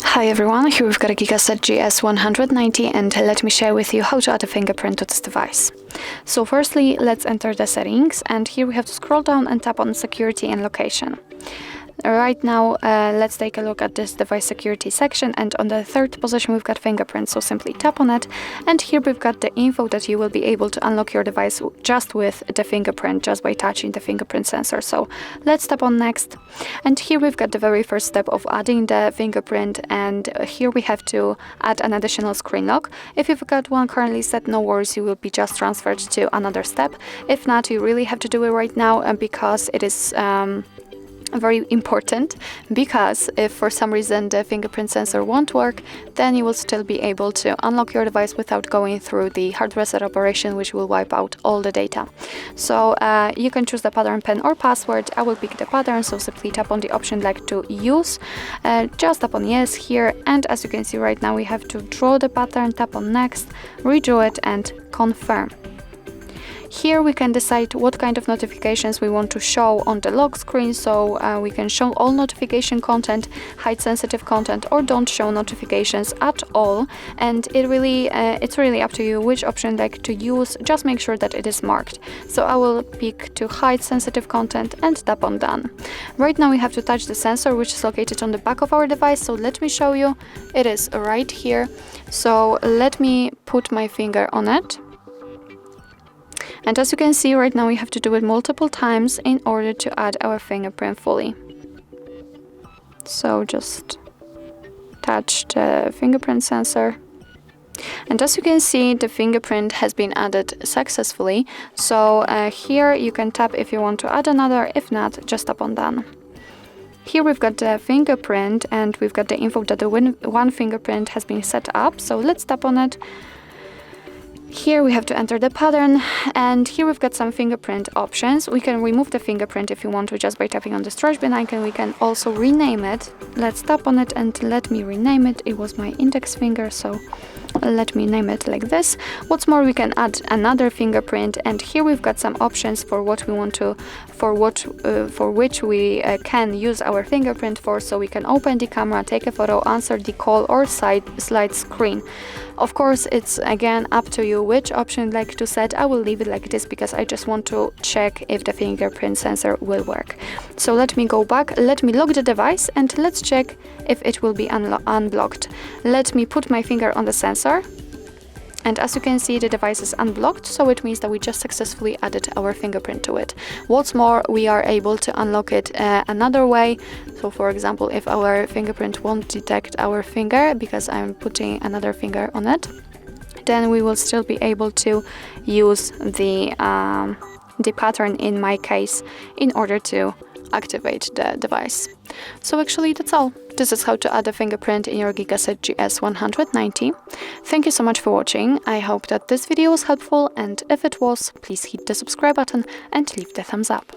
Hi everyone, here we've got a GIGASET GS190 and let me share with you how to add a fingerprint to this device. So firstly, let's enter the settings, and here we have to scroll down and tap on security and location. Right now, let's take a look at this device security section, and on the third position we've got fingerprint, so simply tap on it, and here we've got the info that you will be able to unlock your device just with the fingerprint, just by touching the fingerprint sensor. So let's tap on next, and here we've got the very first step of adding the fingerprint, and here we have to add an additional screen lock. If you've got one currently set, no worries, you will be just transferred to another step. If not, you really have to do it right now, because it is very important, because if for some reason the fingerprint sensor won't work, then you will still be able to unlock your device without going through the hard reset operation, which will wipe out all the data. So you can choose the pattern, pen or password. I will pick the pattern, so simply tap on the option like to use, just tap on yes here, and as you can see right now we have to draw the pattern, tap on next, redraw it and confirm. Here we can decide what kind of notifications we want to show on the lock screen, so we can show all notification content, hide sensitive content, or don't show notifications at all, and it's really up to you which option you like to use. Just make sure that it is marked. So I will pick to hide sensitive content and tap on done. Right now we have to touch the sensor, which is located on the back of our device, so let me show you. It is right here, so let me put my finger on it. And as you can see right now we have to do it multiple times in order to add our fingerprint fully. So just touch the fingerprint sensor. And as you can see, the fingerprint has been added successfully. So here you can tap if you want to add another, if not, just tap on done. Here we've got the fingerprint and we've got the info that the one fingerprint has been set up. So let's tap on it. Here we have to enter the pattern, and here we've got some fingerprint options. We can remove the fingerprint if you want to, just by tapping on the trash bin icon. We can also rename it. Let's tap on it and let me rename it. It was my index finger, so let me name it like this. What's more, we can add another fingerprint, and here we've got some options for what we want to, for which we can use our fingerprint for. So we can open the camera, take a photo, answer the call, or slide screen. Of course, it's again up to you which option you'd like to set. I will leave it like this because I just want to check if the fingerprint sensor will work. So let me go back, let me lock the device, and let's check if it will be unblocked. Let me put my finger on the sensor, and as you can see, the device is unblocked, so it means that we just successfully added our fingerprint to it. What's more, we are able to unlock it another way. So for example, if our fingerprint won't detect our finger because I'm putting another finger on it, then we will still be able to use the pattern in my case in order to activate the device. So actually that's all. This is how to add a fingerprint in your GIGASET GS190. Thank you so much for watching. I hope that this video was helpful, and if it was, please hit the subscribe button and leave the thumbs up.